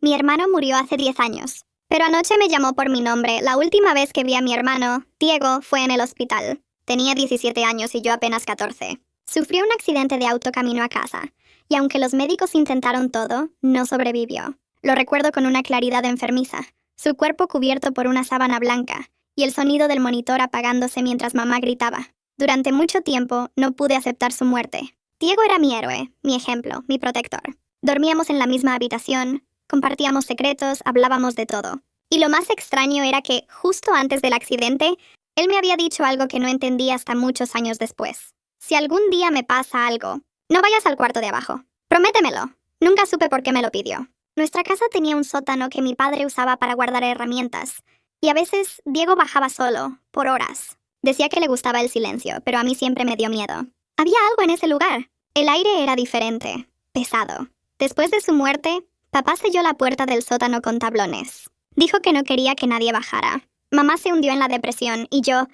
Mi hermano murió hace 10 años. Pero anoche me llamó por mi nombre. La última vez que vi a mi hermano, Diego, fue en el hospital. Tenía 17 años y yo apenas 14. Sufrió un accidente de auto camino a casa, y aunque los médicos intentaron todo, no sobrevivió. Lo recuerdo con una claridad enfermiza, su cuerpo cubierto por una sábana blanca, y el sonido del monitor apagándose mientras mamá gritaba. Durante mucho tiempo no pude aceptar su muerte. Diego era mi héroe, mi ejemplo, mi protector. Dormíamos en la misma habitación, compartíamos secretos, hablábamos de todo. Y lo más extraño era que, justo antes del accidente, él me había dicho algo que no entendí hasta muchos años después. Si algún día me pasa algo, no vayas al cuarto de abajo. Prométemelo. Nunca supe por qué me lo pidió. Nuestra casa tenía un sótano que mi padre usaba para guardar herramientas, y a veces Diego bajaba solo, por horas. Decía que le gustaba el silencio, pero a mí siempre me dio miedo. Había algo en ese lugar. El aire era diferente, pesado. Después de su muerte, papá selló la puerta del sótano con tablones. Dijo que no quería que nadie bajara. Mamá se hundió en la depresión y yo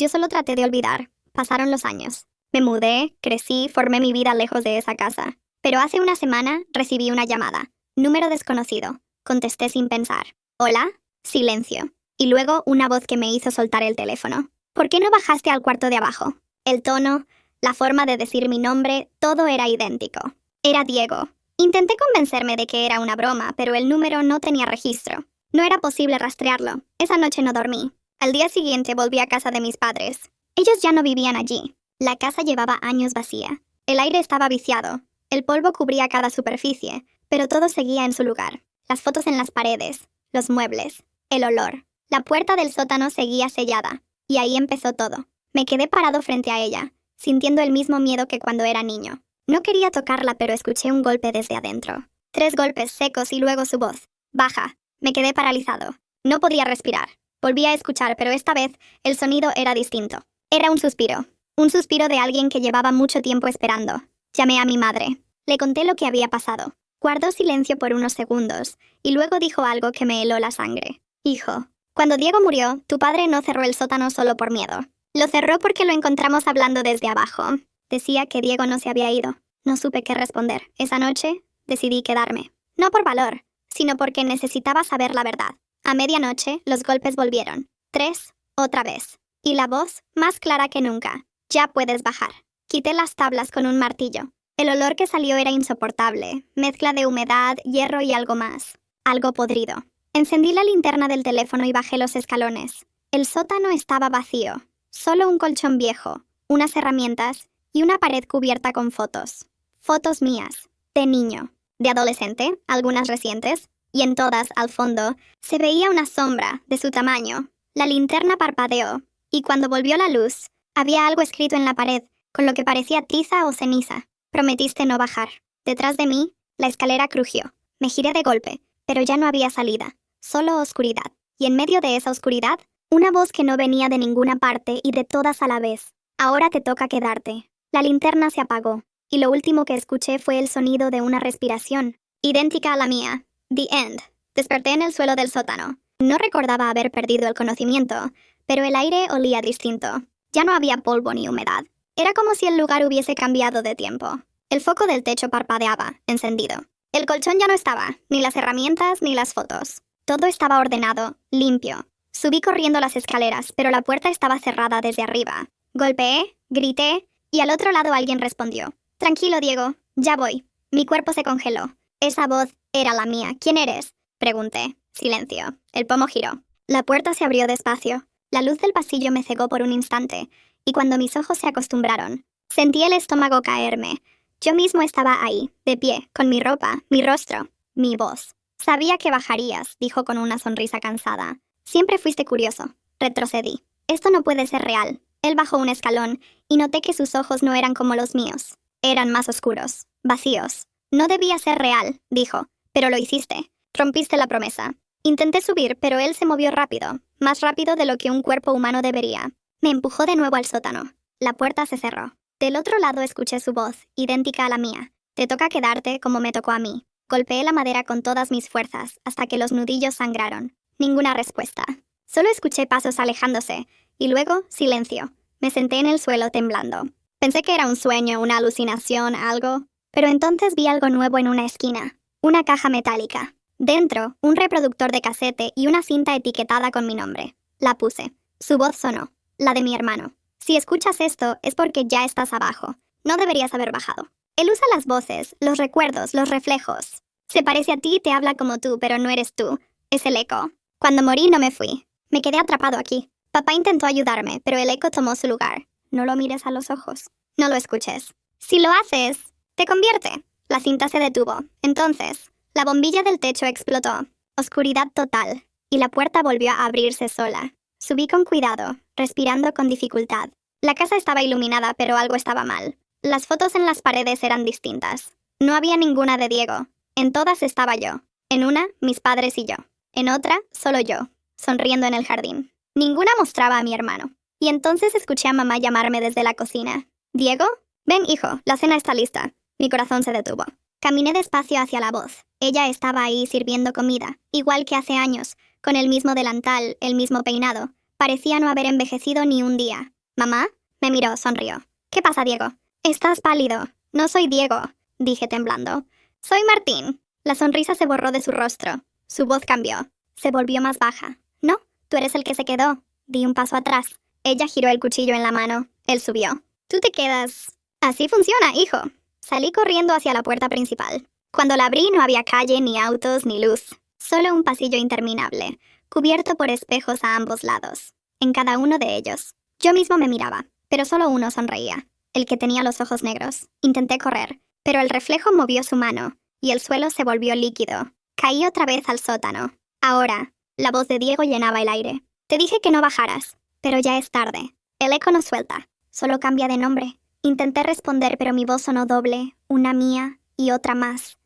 solo traté de olvidar. Pasaron los años. Me mudé, crecí, formé mi vida lejos de esa casa. Pero hace una semana recibí una llamada. Número desconocido. Contesté sin pensar. ¿Hola? Silencio. Y luego una voz que me hizo soltar el teléfono. ¿Por qué no bajaste al cuarto de abajo? El tono, la forma de decir mi nombre, todo era idéntico. Era Diego. Intenté convencerme de que era una broma, pero el número no tenía registro. No era posible rastrearlo. Esa noche no dormí. Al día siguiente volví a casa de mis padres. Ellos ya no vivían allí. La casa llevaba años vacía. El aire estaba viciado. El polvo cubría cada superficie, pero todo seguía en su lugar. Las fotos en las paredes, los muebles, el olor. La puerta del sótano seguía sellada. Y ahí empezó todo. Me quedé parado frente a ella, sintiendo el mismo miedo que cuando era niño. No quería tocarla, pero escuché un golpe desde adentro. 3 golpes secos y luego su voz. Baja. Me quedé paralizado. No podía respirar. Volví a escuchar, pero esta vez el sonido era distinto. Era un suspiro. Un suspiro de alguien que llevaba mucho tiempo esperando. Llamé a mi madre. Le conté lo que había pasado. Guardó silencio por unos segundos, y luego dijo algo que me heló la sangre. Hijo, cuando Diego murió, tu padre no cerró el sótano solo por miedo. Lo cerró porque lo encontramos hablando desde abajo. Decía que Diego no se había ido. No supe qué responder. Esa noche decidí quedarme. No por valor, sino porque necesitaba saber la verdad. A medianoche, los golpes volvieron. 3, otra vez. Y la voz, más clara que nunca. Ya puedes bajar. Quité las tablas con un martillo. El olor que salió era insoportable. Mezcla de humedad, hierro y algo más. Algo podrido. Encendí la linterna del teléfono y bajé los escalones. El sótano estaba vacío. Solo un colchón viejo, unas herramientas y una pared cubierta con fotos. Fotos mías. De niño. De adolescente, algunas recientes. Y en todas, al fondo, se veía una sombra de su tamaño. La linterna parpadeó, y cuando volvió la luz, había algo escrito en la pared, con lo que parecía tiza o ceniza. Prometiste no bajar. Detrás de mí, la escalera crujió. Me giré de golpe, pero ya no había salida. Solo oscuridad. Y en medio de esa oscuridad, una voz que no venía de ninguna parte y de todas a la vez. Ahora te toca quedarte. La linterna se apagó, y lo último que escuché fue el sonido de una respiración, idéntica a la mía. The End. Desperté en el suelo del sótano. No recordaba haber perdido el conocimiento, pero el aire olía distinto. Ya no había polvo ni humedad. Era como si el lugar hubiese cambiado de tiempo. El foco del techo parpadeaba, encendido. El colchón ya no estaba, ni las herramientas ni las fotos. Todo estaba ordenado, limpio. Subí corriendo las escaleras, pero la puerta estaba cerrada desde arriba. Golpeé, grité, y al otro lado alguien respondió. Tranquilo, Diego, ya voy. Mi cuerpo se congeló. Esa voz era la mía. ¿Quién eres? Pregunté. Silencio. El pomo giró. La puerta se abrió despacio. La luz del pasillo me cegó por un instante, y cuando mis ojos se acostumbraron, sentí el estómago caerme. Yo mismo estaba ahí, de pie, con mi ropa, mi rostro, mi voz. Sabía que bajarías, dijo con una sonrisa cansada. Siempre fuiste curioso. Retrocedí. Esto no puede ser real. Él bajó un escalón, y noté que sus ojos no eran como los míos. Eran más oscuros, vacíos. No debía ser real, dijo, pero lo hiciste. Rompiste la promesa. Intenté subir, pero él se movió rápido, más rápido de lo que un cuerpo humano debería. Me empujó de nuevo al sótano. La puerta se cerró. Del otro lado escuché su voz, idéntica a la mía. Te toca quedarte como me tocó a mí. Golpeé la madera con todas mis fuerzas, hasta que los nudillos sangraron. Ninguna respuesta. Solo escuché pasos alejándose, y luego silencio. Me senté en el suelo temblando. Pensé que era un sueño, una alucinación, algo. Pero entonces vi algo nuevo en una esquina. Una caja metálica. Dentro, un reproductor de casete y una cinta etiquetada con mi nombre. La puse. Su voz sonó. La de mi hermano. Si escuchas esto, es porque ya estás abajo. No deberías haber bajado. Él usa las voces, los recuerdos, los reflejos. Se parece a ti y te habla como tú, pero no eres tú. Es el eco. Cuando morí no me fui. Me quedé atrapado aquí. Papá intentó ayudarme, pero el eco tomó su lugar. No lo mires a los ojos. No lo escuches. Si lo haces, te convierte. La cinta se detuvo. Entonces, la bombilla del techo explotó. Oscuridad total. Y la puerta volvió a abrirse sola. Subí con cuidado, respirando con dificultad. La casa estaba iluminada, pero algo estaba mal. Las fotos en las paredes eran distintas. No había ninguna de Diego. En todas estaba yo. En una, mis padres y yo. En otra, solo yo, sonriendo en el jardín. Ninguna mostraba a mi hermano. Y entonces escuché a mamá llamarme desde la cocina. ¿Diego? Ven, hijo, la cena está lista. Mi corazón se detuvo. Caminé despacio hacia la voz. Ella estaba ahí sirviendo comida, igual que hace años, con el mismo delantal, el mismo peinado. Parecía no haber envejecido ni un día. ¿Mamá? Me miró, sonrió. ¿Qué pasa, Diego? Estás pálido. No soy Diego, dije temblando. Soy Martín. La sonrisa se borró de su rostro. Su voz cambió. Se volvió más baja. No, tú eres el que se quedó. Di un paso atrás. Ella giró el cuchillo en la mano. Él subió. Tú te quedas. Así funciona, hijo. Salí corriendo hacia la puerta principal. Cuando la abrí no había calle, ni autos, ni luz. Solo un pasillo interminable, cubierto por espejos a ambos lados. En cada uno de ellos. Yo mismo me miraba, pero solo uno sonreía. El que tenía los ojos negros. Intenté correr, pero el reflejo movió su mano, y el suelo se volvió líquido. Caí otra vez al sótano. Ahora, la voz de Diego llenaba el aire. Te dije que no bajaras, pero ya es tarde. El eco no suelta, solo cambia de nombre. Intenté responder, pero mi voz sonó doble, una mía y otra más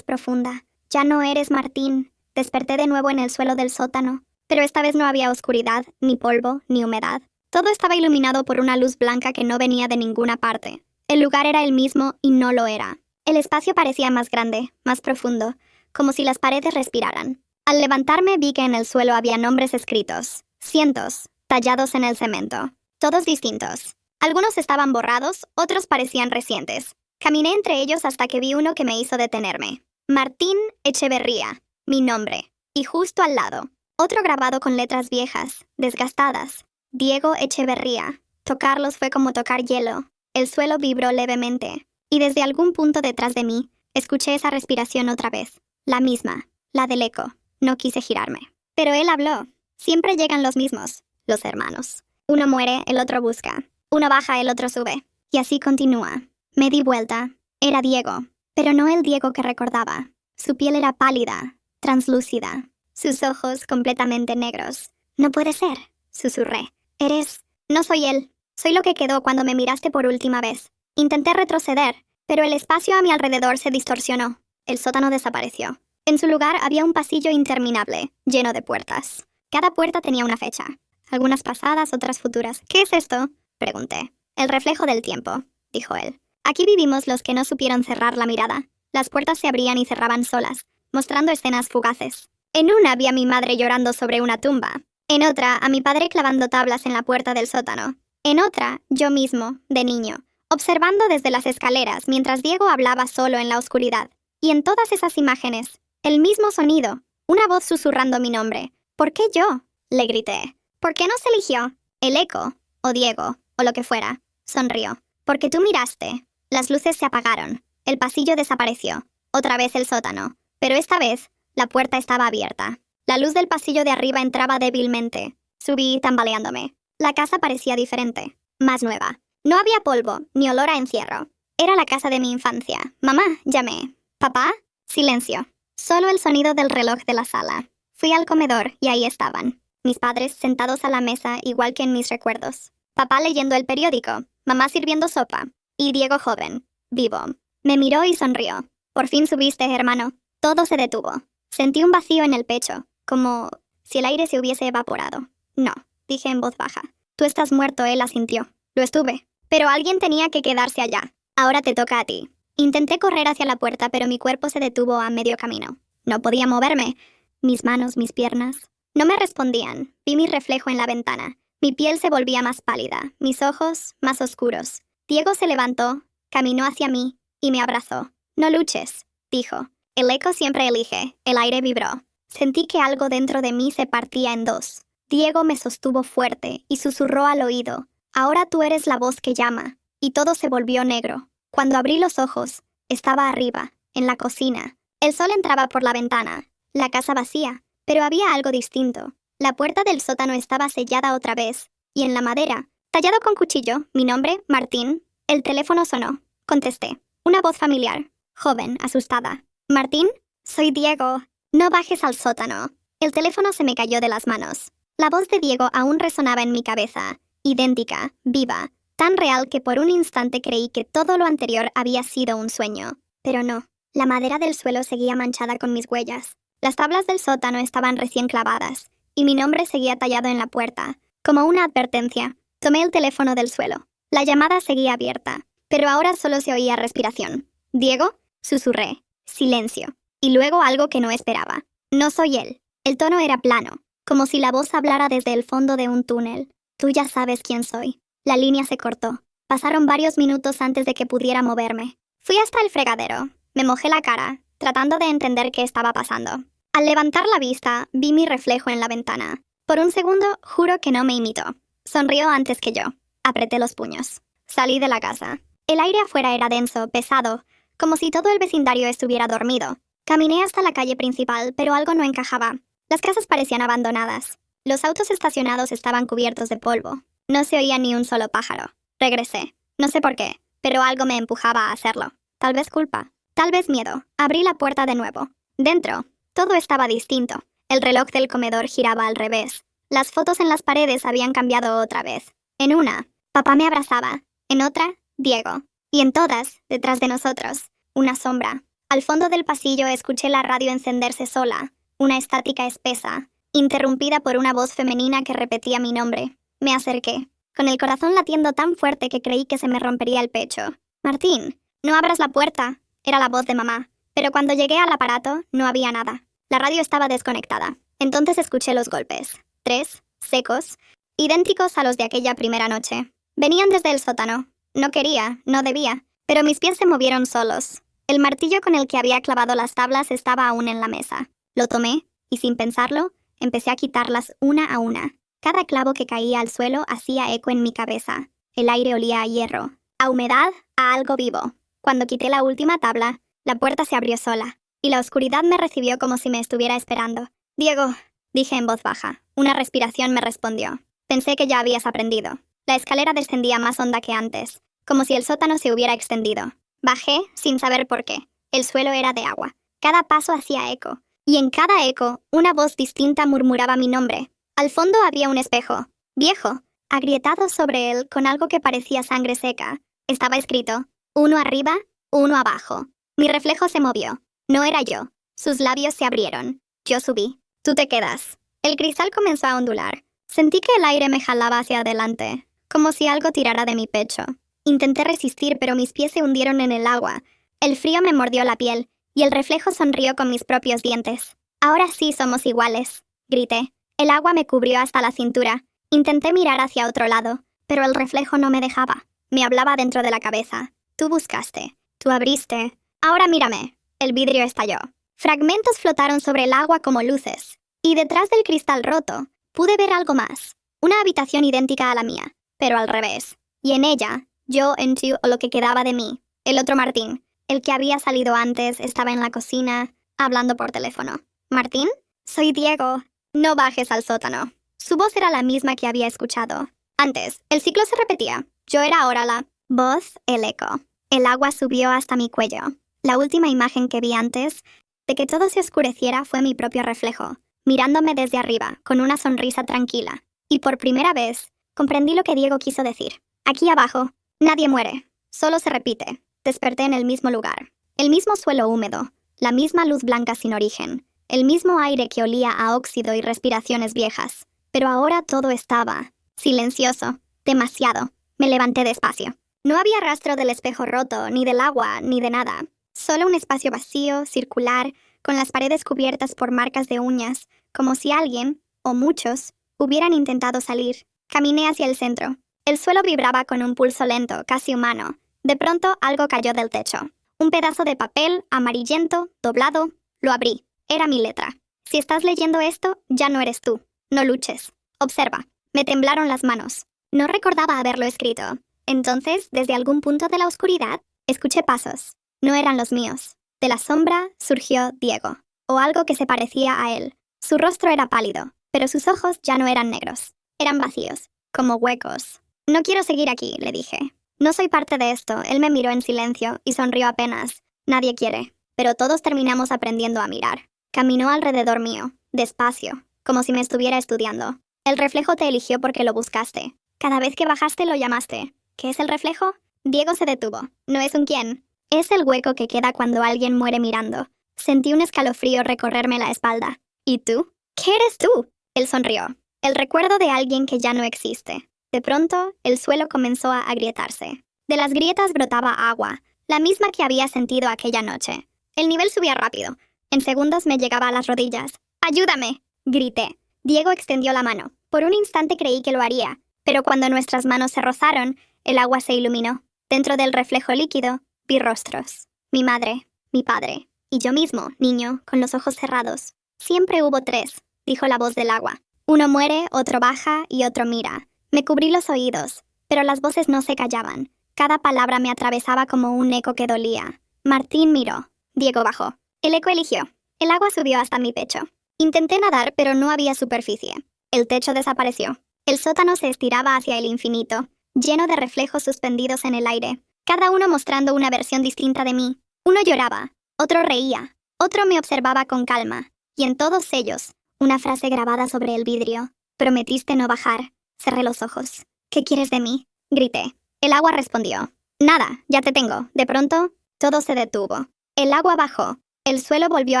profunda. Ya no eres Martín. Desperté de nuevo en el suelo del sótano, pero esta vez no había oscuridad, ni polvo, ni humedad. Todo estaba iluminado por una luz blanca que no venía de ninguna parte. El lugar era el mismo y no lo era. El espacio parecía más grande, más profundo, como si las paredes respiraran. Al levantarme vi que en el suelo había nombres escritos, cientos, tallados en el cemento, todos distintos. Algunos estaban borrados, otros parecían recientes. Caminé entre ellos hasta que vi uno que me hizo detenerme. Martín Echeverría, mi nombre. Y justo al lado, otro grabado con letras viejas, desgastadas. Diego Echeverría. Tocarlos fue como tocar hielo. El suelo vibró levemente, y desde algún punto detrás de mí, escuché esa respiración otra vez. La misma, la del eco. No quise girarme. Pero él habló. Siempre llegan los mismos, los hermanos. Uno muere, el otro busca. Uno baja, el otro sube. Y así continúa. Me di vuelta. Era Diego, pero no el Diego que recordaba. Su piel era pálida, translúcida. Sus ojos completamente negros. No puede ser, susurré. Eres... No soy él. Soy lo que quedó cuando me miraste por última vez. Intenté retroceder, pero el espacio a mi alrededor se distorsionó. El sótano desapareció. En su lugar había un pasillo interminable, lleno de puertas. Cada puerta tenía una fecha. Algunas pasadas, otras futuras. ¿Qué es esto?, pregunté. El reflejo del tiempo, dijo él. Aquí vivimos los que no supieron cerrar la mirada. Las puertas se abrían y cerraban solas, mostrando escenas fugaces. En una vi a mi madre llorando sobre una tumba. En otra, a mi padre clavando tablas en la puerta del sótano. En otra, yo mismo, de niño, observando desde las escaleras mientras Diego hablaba solo en la oscuridad. Y en todas esas imágenes, el mismo sonido, una voz susurrando mi nombre. ¿Por qué yo?, le grité. ¿Por qué no se eligió? El eco, o Diego, o lo que fuera, sonrió. Porque tú miraste. Las luces se apagaron. El pasillo desapareció. Otra vez el sótano. Pero esta vez, la puerta estaba abierta. La luz del pasillo de arriba entraba débilmente. Subí tambaleándome. La casa parecía diferente, más nueva. No había polvo, ni olor a encierro. Era la casa de mi infancia. Mamá, llamé. ¿Papá? Silencio. Solo el sonido del reloj de la sala. Fui al comedor y ahí estaban. Mis padres sentados a la mesa igual que en mis recuerdos. Papá leyendo el periódico. Mamá sirviendo sopa. Y Diego joven, vivo. Me miró y sonrió. Por fin subiste, hermano. Todo se detuvo. Sentí un vacío en el pecho, como si el aire se hubiese evaporado. No, dije en voz baja. Tú estás muerto, él asintió. Lo estuve. Pero alguien tenía que quedarse allá. Ahora te toca a ti. Intenté correr hacia la puerta, pero mi cuerpo se detuvo a medio camino. No podía moverme. Mis manos, mis piernas. No me respondían. Vi mi reflejo en la ventana. Mi piel se volvía más pálida, mis ojos más oscuros. Diego se levantó, caminó hacia mí y me abrazó. No luches, dijo. El eco siempre elige. El aire vibró. Sentí que algo dentro de mí se partía en dos. Diego me sostuvo fuerte y susurró al oído. Ahora tú eres la voz que llama. Y todo se volvió negro. Cuando abrí los ojos, estaba arriba, en la cocina. El sol entraba por la ventana. La casa vacía, pero había algo distinto. La puerta del sótano estaba sellada otra vez, y en la madera, tallado con cuchillo, mi nombre, Martín. El teléfono sonó. Contesté. Una voz familiar, joven, asustada. «Martín, soy Diego. No bajes al sótano». El teléfono se me cayó de las manos. La voz de Diego aún resonaba en mi cabeza, idéntica, viva, tan real que por un instante creí que todo lo anterior había sido un sueño. Pero no. La madera del suelo seguía manchada con mis huellas. Las tablas del sótano estaban recién clavadas, y mi nombre seguía tallado en la puerta, como una advertencia. Tomé el teléfono del suelo. La llamada seguía abierta, pero ahora solo se oía respiración. «¿Diego?», susurré. Silencio. Y luego algo que no esperaba. «No soy él». El tono era plano, como si la voz hablara desde el fondo de un túnel. «Tú ya sabes quién soy». La línea se cortó. Pasaron varios minutos antes de que pudiera moverme. Fui hasta el fregadero. Me mojé la cara, tratando de entender qué estaba pasando. Al levantar la vista, vi mi reflejo en la ventana. Por un segundo, juro que no me imitó. Sonrió antes que yo. Apreté los puños. Salí de la casa. El aire afuera era denso, pesado, como si todo el vecindario estuviera dormido. Caminé hasta la calle principal, pero algo no encajaba. Las casas parecían abandonadas. Los autos estacionados estaban cubiertos de polvo. No se oía ni un solo pájaro. Regresé. No sé por qué, pero algo me empujaba a hacerlo. Tal vez culpa. Tal vez miedo. Abrí la puerta de nuevo. Dentro, todo estaba distinto. El reloj del comedor giraba al revés. Las fotos en las paredes habían cambiado otra vez. En una, papá me abrazaba. En otra, Diego. Y en todas, detrás de nosotros, una sombra. Al fondo del pasillo escuché la radio encenderse sola, una estática espesa, interrumpida por una voz femenina que repetía mi nombre. Me acerqué, con el corazón latiendo tan fuerte que creí que se me rompería el pecho. «Martín, no abras la puerta», era la voz de mamá. Pero cuando llegué al aparato, no había nada. La radio estaba desconectada. Entonces escuché los golpes. 3, secos, idénticos a los de aquella primera noche. Venían desde el sótano. No quería, no debía, pero mis pies se movieron solos. El martillo con el que había clavado las tablas estaba aún en la mesa. Lo tomé, y sin pensarlo, empecé a quitarlas una a una. Cada clavo que caía al suelo hacía eco en mi cabeza. El aire olía a hierro, a humedad, a algo vivo. Cuando quité la última tabla, la puerta se abrió sola, y la oscuridad me recibió como si me estuviera esperando. «Diego», dije en voz baja. Una respiración me respondió. Pensé que ya habías aprendido. La escalera descendía más honda que antes, como si el sótano se hubiera extendido. Bajé sin saber por qué. El suelo era de agua. Cada paso hacía eco, y en cada eco, una voz distinta murmuraba mi nombre. Al fondo había un espejo, viejo, agrietado sobre él con algo que parecía sangre seca. Estaba escrito: 1 arriba, 1 abajo. Mi reflejo se movió. No era yo. Sus labios se abrieron. Yo subí. «Tú te quedas». El cristal comenzó a ondular. Sentí que el aire me jalaba hacia adelante, como si algo tirara de mi pecho. Intenté resistir, pero mis pies se hundieron en el agua. El frío me mordió la piel, y el reflejo sonrió con mis propios dientes. «Ahora sí somos iguales», grité. El agua me cubrió hasta la cintura. Intenté mirar hacia otro lado, pero el reflejo no me dejaba. Me hablaba dentro de la cabeza. «Tú buscaste. Tú abriste. Ahora mírame». El vidrio estalló. Fragmentos flotaron sobre el agua como luces. Y detrás del cristal roto, pude ver algo más. Una habitación idéntica a la mía, pero al revés. Y en ella, yo en tú o lo que quedaba de mí. El otro Martín, el que había salido antes, estaba en la cocina, hablando por teléfono. «Martín, soy Diego. No bajes al sótano». Su voz era la misma que había escuchado. Antes, el ciclo se repetía. Yo era ahora la voz, el eco. El agua subió hasta mi cuello. La última imagen que vi antes de que todo se oscureciera fue mi propio reflejo, mirándome desde arriba, con una sonrisa tranquila. Y por primera vez, comprendí lo que Diego quiso decir. Aquí abajo, nadie muere. Solo se repite. Desperté en el mismo lugar. El mismo suelo húmedo. La misma luz blanca sin origen. El mismo aire que olía a óxido y respiraciones viejas. Pero ahora todo estaba silencioso. Demasiado. Me levanté despacio. No había rastro del espejo roto, ni del agua, ni de nada. Solo un espacio vacío, circular, con las paredes cubiertas por marcas de uñas, como si alguien, o muchos, hubieran intentado salir. Caminé hacia el centro. El suelo vibraba con un pulso lento, casi humano. De pronto algo cayó del techo. Un pedazo de papel, amarillento, doblado. Lo abrí. Era mi letra. Si estás leyendo esto, ya no eres tú. No luches. Observa. Me temblaron las manos. No recordaba haberlo escrito. Entonces, desde algún punto de la oscuridad, escuché pasos. No eran los míos. De la sombra surgió Diego, o algo que se parecía a él. Su rostro era pálido, pero sus ojos ya no eran negros. Eran vacíos, como huecos. No quiero seguir aquí, le dije. No soy parte de esto. Él me miró en silencio y sonrió apenas. Nadie quiere. Pero todos terminamos aprendiendo a mirar. Caminó alrededor mío, despacio, como si me estuviera estudiando. El reflejo te eligió porque lo buscaste. Cada vez que bajaste lo llamaste. ¿Qué es el reflejo? Diego se detuvo. No es un quién. Es el hueco que queda cuando alguien muere mirando. Sentí un escalofrío recorrerme la espalda. ¿Y tú? ¿Qué eres tú? Él sonrió. El recuerdo de alguien que ya no existe. De pronto, el suelo comenzó a agrietarse. De las grietas brotaba agua, la misma que había sentido aquella noche. El nivel subía rápido. En segundos me llegaba a las rodillas. ¡Ayúdame!, grité. Diego extendió la mano. Por un instante creí que lo haría, pero cuando nuestras manos se rozaron, el agua se iluminó. Dentro del reflejo líquido, vi rostros. Mi madre, mi padre, y yo mismo, niño, con los ojos cerrados. Siempre hubo tres, dijo la voz del agua. Uno muere, otro baja y otro mira. Me cubrí los oídos, pero las voces no se callaban. Cada palabra me atravesaba como un eco que dolía. Martín miró. Diego bajó. El eco eligió. El agua subió hasta mi pecho. Intenté nadar, pero no había superficie. El techo desapareció. El sótano se estiraba hacia el infinito, lleno de reflejos suspendidos en el aire, cada uno mostrando una versión distinta de mí. Uno lloraba, otro reía, otro me observaba con calma, y en todos ellos, una frase grabada sobre el vidrio. Prometiste no bajar. Cerré los ojos. ¿Qué quieres de mí?, grité. El agua respondió. Nada, ya te tengo. De pronto, todo se detuvo. El agua bajó. El suelo volvió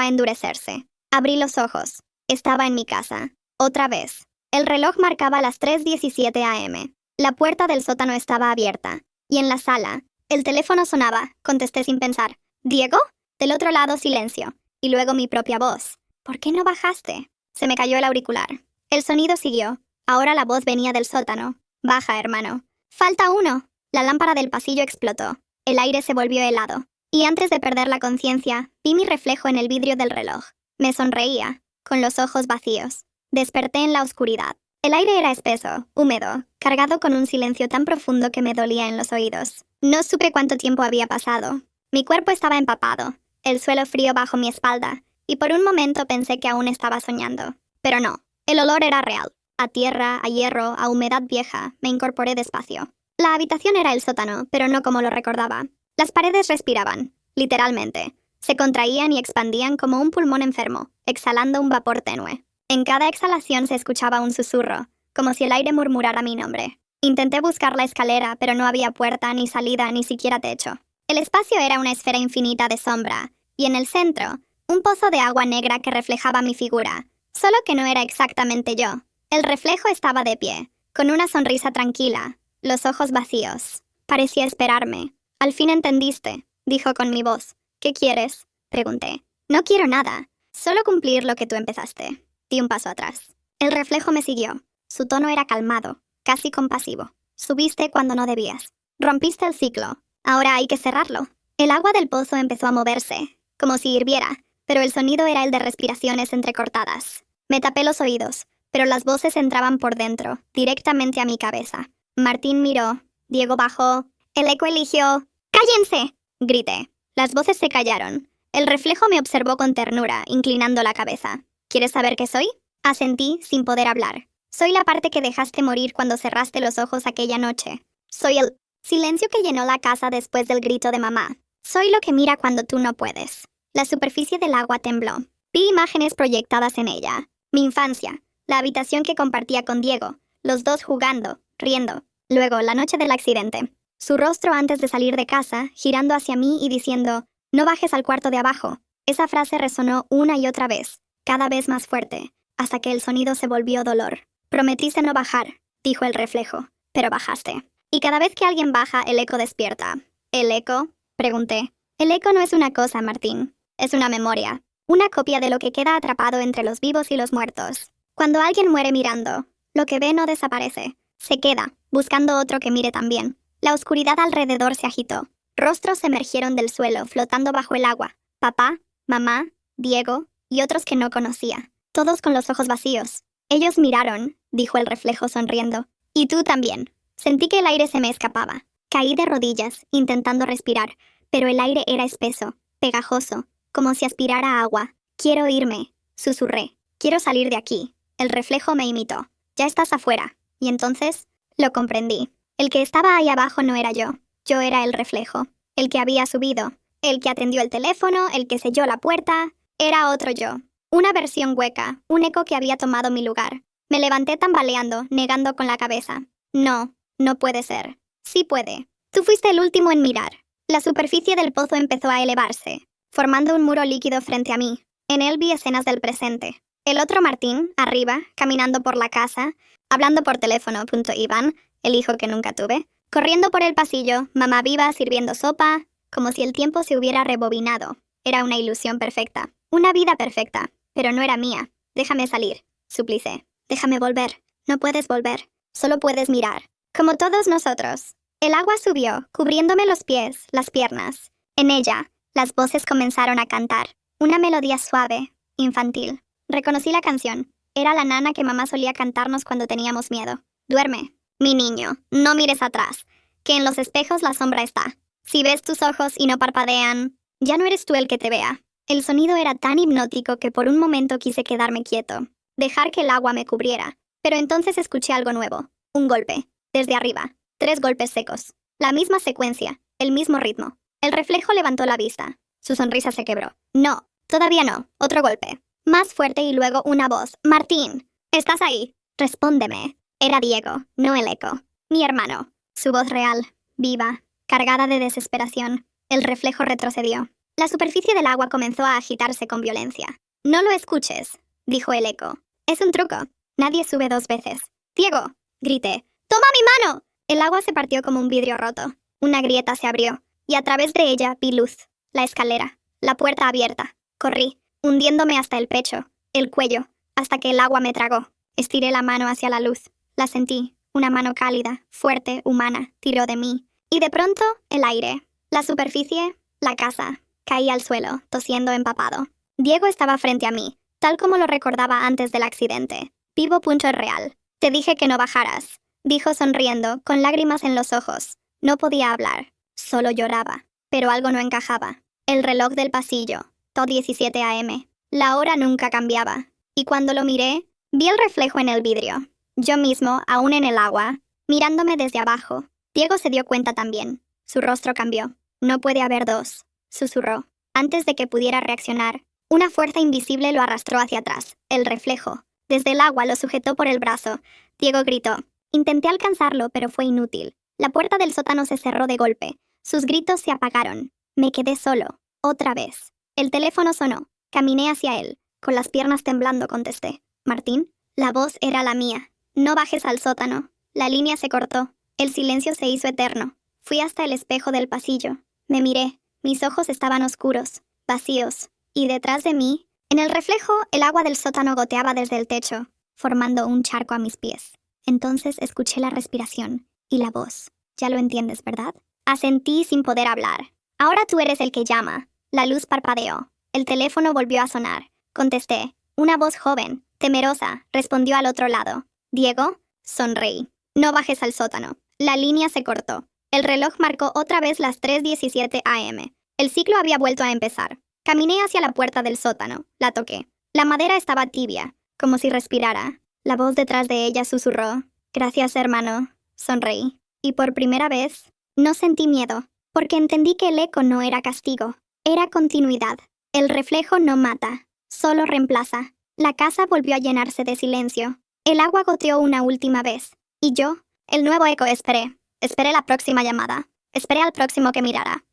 a endurecerse. Abrí los ojos. Estaba en mi casa. Otra vez. El reloj marcaba las 3:17 a.m. La puerta del sótano estaba abierta. Y en la sala, el teléfono sonaba. Contesté sin pensar. ¿Diego? Del otro lado, silencio. Y luego mi propia voz. ¿Por qué no bajaste? Se me cayó el auricular. El sonido siguió. Ahora la voz venía del sótano. Baja, hermano. Falta uno. La lámpara del pasillo explotó. El aire se volvió helado. Y antes de perder la conciencia, vi mi reflejo en el vidrio del reloj. Me sonreía, con los ojos vacíos. Desperté en la oscuridad. El aire era espeso, húmedo, cargado con un silencio tan profundo que me dolía en los oídos. No supe cuánto tiempo había pasado. Mi cuerpo estaba empapado, el suelo frío bajo mi espalda, y por un momento pensé que aún estaba soñando. Pero no, el olor era real. A tierra, a hierro, a humedad vieja, me incorporé despacio. La habitación era el sótano, pero no como lo recordaba. Las paredes respiraban, literalmente. Se contraían y expandían como un pulmón enfermo, exhalando un vapor tenue. En cada exhalación se escuchaba un susurro, como si el aire murmurara mi nombre. Intenté buscar la escalera, pero no había puerta, ni salida, ni siquiera techo. El espacio era una esfera infinita de sombra, y en el centro, un pozo de agua negra que reflejaba mi figura, solo que no era exactamente yo. El reflejo estaba de pie, con una sonrisa tranquila, los ojos vacíos. Parecía esperarme. Al fin entendiste, dijo con mi voz. ¿Qué quieres?, pregunté. No quiero nada, solo cumplir lo que tú empezaste. Di un paso atrás. El reflejo me siguió. Su tono era calmado, casi compasivo. Subiste cuando no debías. Rompiste el ciclo. Ahora hay que cerrarlo. El agua del pozo empezó a moverse, como si hirviera, pero el sonido era el de respiraciones entrecortadas. Me tapé los oídos, pero las voces entraban por dentro, directamente a mi cabeza. Martín miró. Diego bajó. El eco eligió. ¡Cállense!, grité. Las voces se callaron. El reflejo me observó con ternura, inclinando la cabeza. ¿Quieres saber qué soy? Asentí, sin poder hablar. Soy la parte que dejaste morir cuando cerraste los ojos aquella noche. Soy el silencio que llenó la casa después del grito de mamá. Soy lo que mira cuando tú no puedes. La superficie del agua tembló. Vi imágenes proyectadas en ella. Mi infancia, la habitación que compartía con Diego, los dos jugando, riendo. Luego, la noche del accidente. Su rostro antes de salir de casa, girando hacia mí y diciendo, «No bajes al cuarto de abajo». Esa frase resonó una y otra vez, cada vez más fuerte, hasta que el sonido se volvió dolor. «Prometiste no bajar», dijo el reflejo, «pero bajaste». Y cada vez que alguien baja, el eco despierta. ¿El eco?, pregunté. El eco no es una cosa, Martín. Es una memoria. Una copia de lo que queda atrapado entre los vivos y los muertos. Cuando alguien muere mirando, lo que ve no desaparece. Se queda, buscando otro que mire también. La oscuridad alrededor se agitó. Rostros emergieron del suelo, flotando bajo el agua. Papá, mamá, Diego y otros que no conocía, todos con los ojos vacíos. Ellos miraron, dijo el reflejo sonriendo. Y tú también. Sentí que el aire se me escapaba. Caí de rodillas, intentando respirar, pero el aire era espeso, pegajoso, como si aspirara agua. Quiero irme, susurré. Quiero salir de aquí. El reflejo me imitó. Ya estás afuera. Y entonces, lo comprendí. El que estaba ahí abajo no era yo. Yo era el reflejo. El que había subido. El que atendió el teléfono, el que selló la puerta. Era otro yo. Una versión hueca, un eco que había tomado mi lugar. Me levanté tambaleando, negando con la cabeza. No, no puede ser. Sí puede. Tú fuiste el último en mirar. La superficie del pozo empezó a elevarse, formando un muro líquido frente a mí. En él vi escenas del presente. El otro Martín, arriba, caminando por la casa, hablando por teléfono, Iván, el hijo que nunca tuve, corriendo por el pasillo, mamá viva sirviendo sopa, como si el tiempo se hubiera rebobinado. Era una ilusión perfecta, una vida perfecta, pero no era mía. Déjame salir, suplicé. Déjame volver. No puedes volver, solo puedes mirar. Como todos nosotros. El agua subió, cubriéndome los pies, las piernas. En ella, las voces comenzaron a cantar. Una melodía suave, infantil. Reconocí la canción. Era la nana que mamá solía cantarnos cuando teníamos miedo. Duerme, mi niño, no mires atrás, que en los espejos la sombra está. Si ves tus ojos y no parpadean, ya no eres tú el que te vea. El sonido era tan hipnótico que por un momento quise quedarme quieto, dejar que el agua me cubriera. Pero entonces escuché algo nuevo. Un golpe, desde arriba. 3 golpes secos. La misma secuencia, el mismo ritmo. El reflejo levantó la vista. Su sonrisa se quebró. No, todavía no. Otro golpe. Más fuerte y luego una voz. Martín, ¿estás ahí? Respóndeme. Era Diego, no el eco. Mi hermano. Su voz real, viva, cargada de desesperación. El reflejo retrocedió. La superficie del agua comenzó a agitarse con violencia. No lo escuches, dijo el eco. Es un truco. Nadie sube 2 veces. Diego, grité. ¡Toma mi mano! El agua se partió como un vidrio roto. Una grieta se abrió, y a través de ella vi luz. La escalera, la puerta abierta. Corrí, hundiéndome hasta el pecho, el cuello, hasta que el agua me tragó. Estiré la mano hacia la luz. La sentí. Una mano cálida, fuerte, humana, tiró de mí. Y de pronto, el aire. La superficie, la casa. Caí al suelo, tosiendo empapado. Diego estaba frente a mí, tal como lo recordaba antes del accidente. Vivo punto real. Te dije que no bajaras, dijo sonriendo, con lágrimas en los ojos. No podía hablar, solo lloraba. Pero algo no encajaba. El reloj del pasillo, todo 17 a.m. La hora nunca cambiaba. Y cuando lo miré, vi el reflejo en el vidrio. Yo mismo, aún en el agua, mirándome desde abajo. Diego se dio cuenta también. Su rostro cambió. No puede haber 2, susurró. Antes de que pudiera reaccionar, una fuerza invisible lo arrastró hacia atrás. El reflejo. Desde el agua lo sujetó por el brazo. Diego gritó. Intenté alcanzarlo, pero fue inútil. La puerta del sótano se cerró de golpe. Sus gritos se apagaron. Me quedé solo. Otra vez. El teléfono sonó. Caminé hacia él. Con las piernas temblando contesté. ¿Martín? La voz era la mía. No bajes al sótano. La línea se cortó. El silencio se hizo eterno. Fui hasta el espejo del pasillo. Me miré. Mis ojos estaban oscuros, vacíos. Y detrás de mí, en el reflejo, el agua del sótano goteaba desde el techo, formando un charco a mis pies. Entonces escuché la respiración y la voz. Ya lo entiendes, ¿verdad? Asentí sin poder hablar. Ahora tú eres el que llama. La luz parpadeó. El teléfono volvió a sonar. Contesté. Una voz joven, temerosa, respondió al otro lado. Diego, sonreí. No bajes al sótano. La línea se cortó. El reloj marcó otra vez las 3:17 a.m. El ciclo había vuelto a empezar. Caminé hacia la puerta del sótano. La toqué. La madera estaba tibia, como si respirara. La voz detrás de ella susurró. Gracias, hermano. Sonreí. Y por primera vez, no sentí miedo, porque entendí que el eco no era castigo. Era continuidad. El reflejo no mata, solo reemplaza. La casa volvió a llenarse de silencio. El agua goteó una última vez. Y yo, el nuevo eco, esperé. Esperé la próxima llamada. Esperé al próximo que mirara.